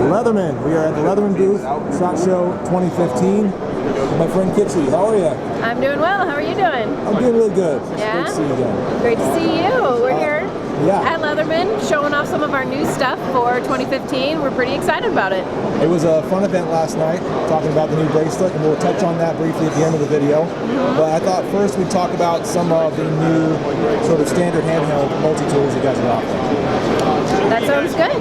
Leatherman. We are at the Leatherman booth, SHOT Show 2015. My friend Kitchi, how are you? I'm doing well. How are you doing? I'm doing really good. Yeah? Great to see you again. Great to see you. We're here at Leatherman showing off some of our new stuff for 2015. We're pretty excited about it. It was a fun event last night, talking about the new bracelet, and we'll touch on that briefly at the end of the video. But I thought first we'd talk about some of the new sort of standard handheld multi-tools you guys are offering. That sounds good.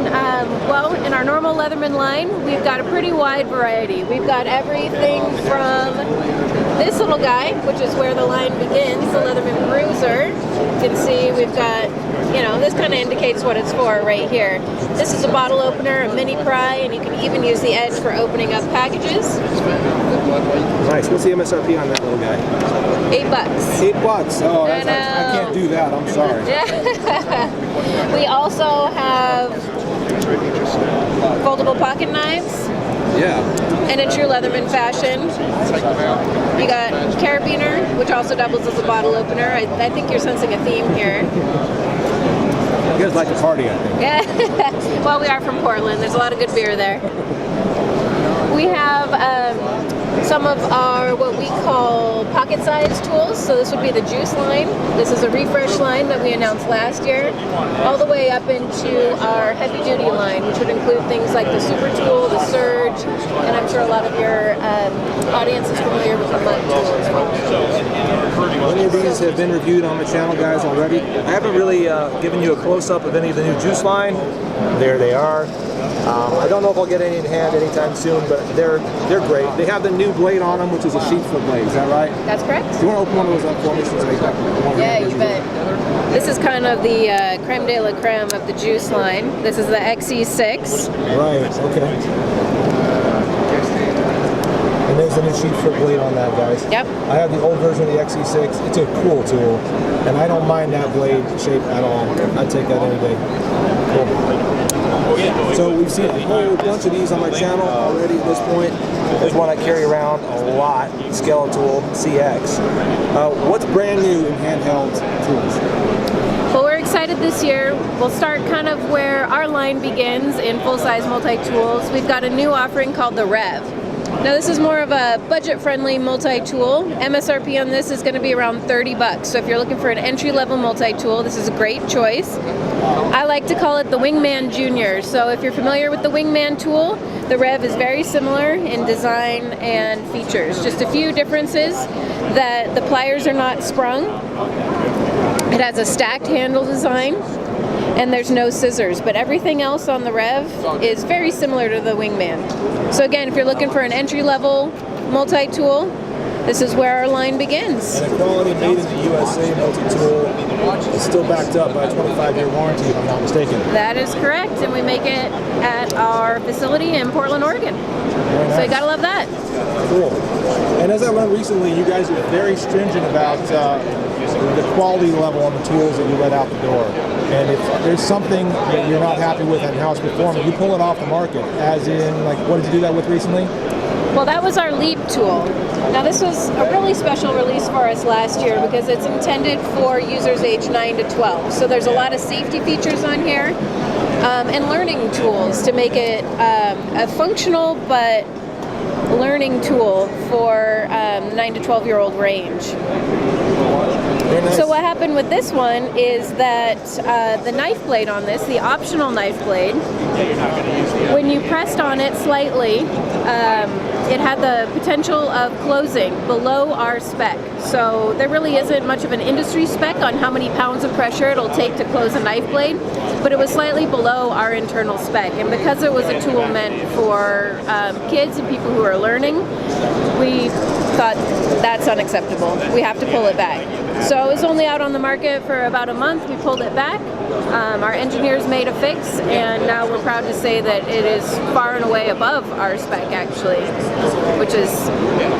Well, in our normal Leatherman line, we've got a pretty wide variety. We've got everything from this little guy, which is where the line begins, the Leatherman Bruiser. You can see we've got, you know, this kind of indicates what it's for right here. This is a bottle opener, a mini pry, and you can even use the edge for opening up packages. Nice. What's the MSRP on that little guy? $8. $8. Oh, I can't do that. I'm sorry. We also have foldable pocket knives. Yeah. In a true Leatherman fashion. You got carabiner, which also doubles as a bottle opener. I think you're sensing a theme here. You guys like to party, I think. Yeah. Well, we are from Portland. There's a lot of good beer there. We have some of our what we call pocket size tools. So this would be the juice line. This is a refresh line that we announced last year, all the way up into our heavy duty line, which would include things like the super tool, the surge, and I'm sure a lot of your audience is familiar with the mud tool as well. Many of these have been reviewed on the channel, guys, already. I haven't really given you a close-up of any of the new juice line. There they are. I don't know if I'll get any in hand anytime soon, but they're great. They have the new blade on them, which is a sheet foot blade. Is that right? That's correct. Do you want to open one of those up for me? Since yeah, you bet. This is kind of the creme de la creme of the juice line. This is the XE6. Right. Okay. And there's the new sheet foot blade on that, guys. Yep. I have the old version of the XE6. It's a cool tool, and I don't mind that blade shape at all. I'd take that any day. Cool. So we've seen a whole bunch of these on my channel already at this point. There's one I carry around a lot, Skeletal CX. What's brand new in handheld tools? Well, we're excited this year. We'll start kind of where our line begins in full-size multi-tools. We've got a new offering called the Rev. Now this is more of a budget-friendly multi-tool. MSRP on this is going to be around $30. So if you're looking for an entry-level multi-tool, this is a great choice. I like to call it the Wingman Junior. So if you're familiar with the Wingman tool, the Rev is very similar in design and features. Just a few differences: that the pliers are not sprung. It has a stacked handle design, and there's no scissors, but everything else on the Rev is very similar to the Wingman. So again, if you're looking for an entry-level multi-tool, this is where our line begins. And a quality made in the USA multi-tool is still backed up by a 25-year warranty, if I'm not mistaken. That is correct, and we make it at our facility in Portland, Oregon. Very nice. So you gotta love that. Cool. And as I learned recently, you guys are very stringent about the quality level on the tools that you let out the door. And if there's something that you're not happy with and how it's performing, you pull it off the market. As in, like, what did you do that with recently? Well, that was our Leap tool. Now this was a really special release for us last year because it's intended for users age 9 to 12. So there's a lot of safety features on here and learning tools to make it a functional but learning tool for 9 to 12-year-old range. Nice. So what happened with this one is that the knife blade on this, the optional knife blade, when you pressed on it slightly, it had the potential of closing below our spec. So there really isn't much of an industry spec on how many pounds of pressure it'll take to close a knife blade, but it was slightly below our internal spec. And because it was a tool meant for kids and people who are learning, we thought that's unacceptable. We have to pull it back. So it was only out on the market for about a month. We pulled it back. Our engineers made a fix, and now we're proud to say that it is far and away above our spec, actually, which is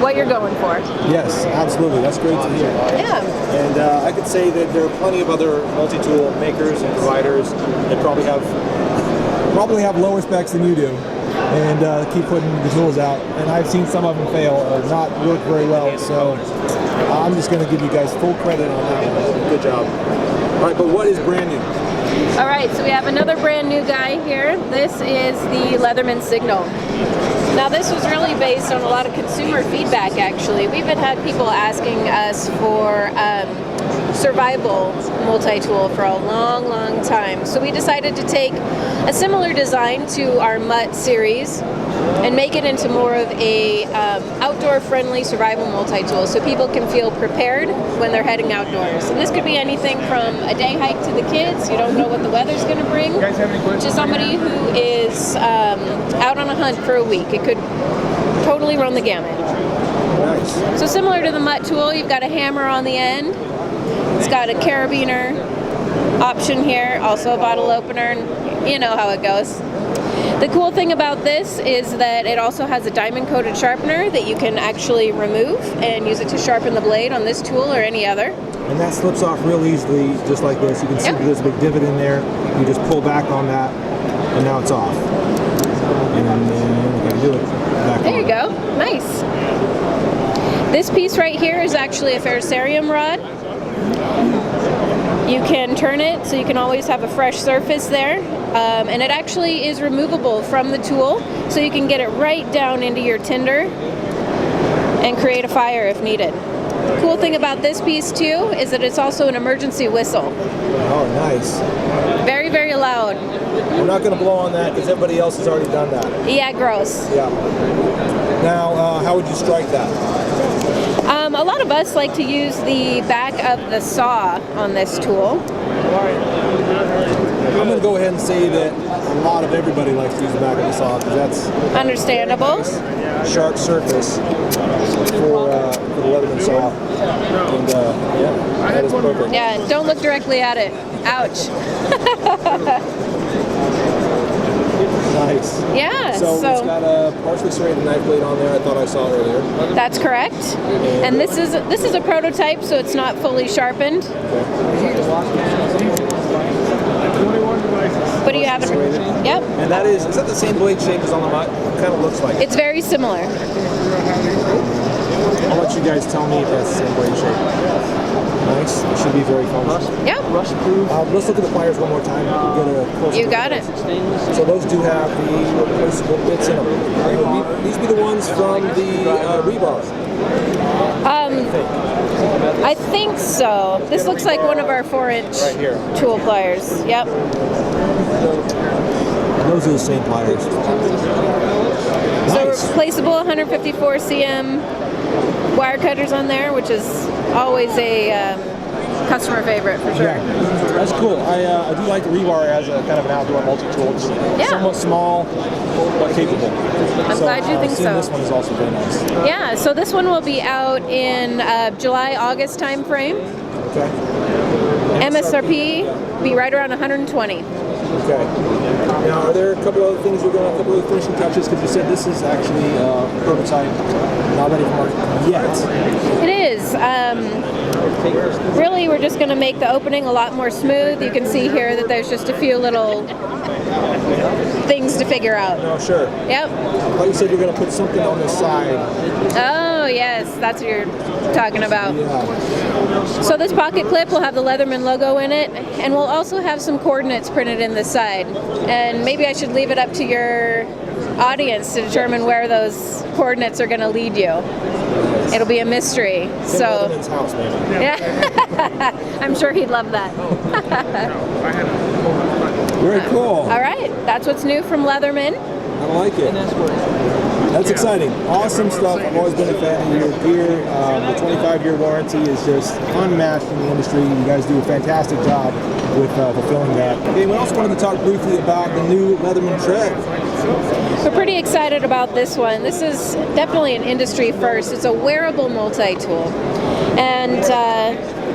what you're going for. Yes, absolutely. That's great to hear. Yeah. And I could say that there are plenty of other multi-tool makers and providers that probably have lower specs than you do, and keep putting the tools out. And I've seen some of them fail or not work very well. So I'm just going to give you guys full credit on that one. Good job. All right, but what is brand new? All right, so we have another brand new guy here. This is the Leatherman Signal. Now this was really based on a lot of consumer feedback actually. We've had people asking us for survival multi-tool for a long time. So we decided to take a similar design to our Mutt series and make it into more of a outdoor friendly survival multi-tool so people can feel prepared when they're heading outdoors. And this could be anything from a day hike to the kids, you don't know what the weather's going to bring, to somebody who is out on a hunt for a week. It could totally run the gamut. Nice. So similar to the Mutt tool, you've got a hammer on the end. It's got a carabiner option here, also a bottle opener, and you know how it goes. The cool thing about this is that it also has a diamond-coated sharpener that you can actually remove and use it to sharpen the blade on this tool or any other. And that slips off real easily, just like this. You can see there's a big divot in there. You just pull back on that, and now it's off. And then you can do it back There on. you go. Nice. This piece right here is actually a ferrocerium rod. You can turn it so you can always have a fresh surface there. And it actually is removable from the tool, so you can get it right down into your tinder and create a fire if needed. Cool thing about this piece too is that it's also an emergency whistle. Oh, nice. Very, very loud. We're not going to blow on that because everybody else has already done that. Yeah, gross. Yeah. Now, how would you strike that? A lot of us like to use the back of the saw on this tool. I'm going to go ahead and say that a lot of everybody likes to use the back of the saw because that's Understandable. nice, sharp surface for the Leatherman saw. And yeah, that is perfect. Yeah, don't look directly at it. Ouch. Nice. Yeah, So it's got a partially serrated knife blade on there. I thought I saw earlier. that's correct. And this is a prototype, so it's not fully sharpened. But you have it. Serrated. Yep. And that is that the same blade shape as on the Mutt? Kind of looks like it. It's very similar. I'll let you guys tell me if that's the same blade shape. Nice. It should be very fun. Yep. Let's look at the pliers one more time. We'll get a closer You look. got it. So those do have the replaceable bits in them. These be the ones from the rebar. I think so. This looks like one of our 4-inch Right here. tool pliers. Yep. Those are the same pliers. So Nice. replaceable 154 cm wire cutters on there, which is always a customer favorite for sure. Yeah, that's cool. I do like the rebar as a kind of an outdoor multi-tool. It's somewhat small, but capable. I'm glad you think seeing so. This one is also very nice. Yeah, so this one will be out in July-August time frame. Okay. MSRP be right around 120. Okay. Now, are there a couple other things we're going to, a couple of finishing touches? Because you said this is actually a prototype, not ready for market yet. It is. Really, we're just going to make the opening a lot more smooth. You can see here that there's just a few little things to figure out. No, sure. Yep. Like you said, you're going to put something on this side. Oh, yes, that's what you're talking about. Yeah. So this pocket clip will have the Leatherman logo in it, and we'll also have some coordinates printed in the side. And maybe I should leave it up to your audience to determine where those coordinates are going to lead you. It'll be a mystery. So. Leatherman's house, maybe. Yeah, I'm sure he'd love that. Very cool. All right, that's what's new from Leatherman. I like it. That's exciting. Awesome stuff. I've always been a fan of your gear. The 25-year warranty is just unmatched in the industry. You guys do a fantastic job with fulfilling that. Okay, we also wanted to talk briefly about the new Leatherman Rev. We're pretty excited about this one. This is definitely an industry first. It's a wearable multi-tool. And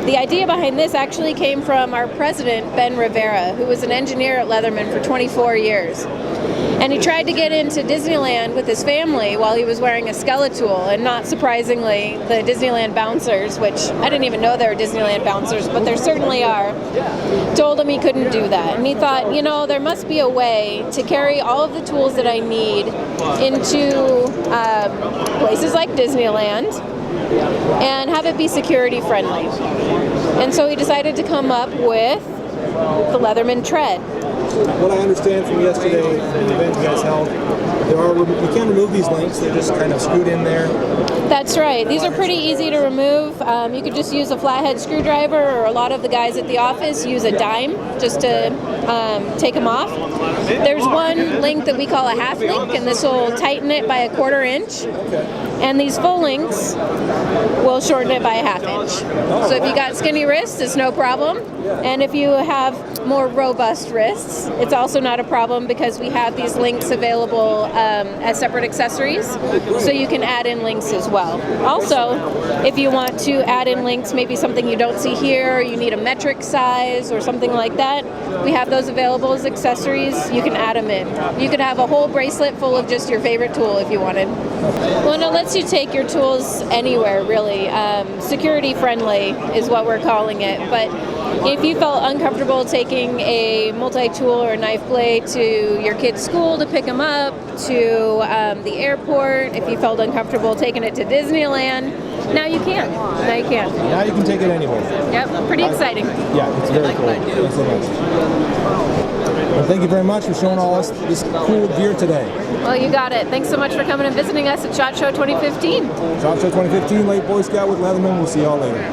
the idea behind this actually came from our president, Ben Rivera, who was an engineer at Leatherman for 24 years. And he tried to get into Disneyland with his family while he was wearing a Skeletool, and not surprisingly, the Disneyland bouncers, which I didn't even know they were Disneyland bouncers, but there certainly are, told him he couldn't do that. And he thought, you know, there must be a way to carry all of the tools that I need into places like Disneyland and have it be security friendly. And so he decided to come up with the Leatherman tread. What I understand from yesterday, the event you guys held, you can remove these links. They're just kind of screwed in there. That's right. These are pretty easy to remove. You could just use a flathead screwdriver, or a lot of the guys at the office use a dime just to take them off. There's one link that we call a half link, and this will tighten it by 1/4 inch. And these full links will shorten it by 1/2 inch. So if you got skinny wrists, it's no problem. And if you have more robust wrists, it's also not a problem, because we have these links available as separate accessories, so you can add in links as well. Also, if you want to add in links, maybe something you don't see here, you need a metric size or something like that, we have those available as accessories. You can add them in. You could have a whole bracelet full of just your favorite tool if you wanted. Well, it lets you take your tools anywhere, really. Security friendly is what we're calling it. But if you felt uncomfortable taking a multi-tool or a knife blade to your kid's school to pick them up, to the airport, if you felt uncomfortable taking it to Disneyland, now you can. Now you can. Now you can take it anywhere. Yep, pretty exciting. Yeah, it's very cool. Thanks so much. Well, thank you very much for showing all us this cool gear today. Well, you got it. Thanks so much for coming and visiting us at SHOT Show 2015. SHOT Show 2015, Late Boy Scout with Leatherman. We'll see y'all later.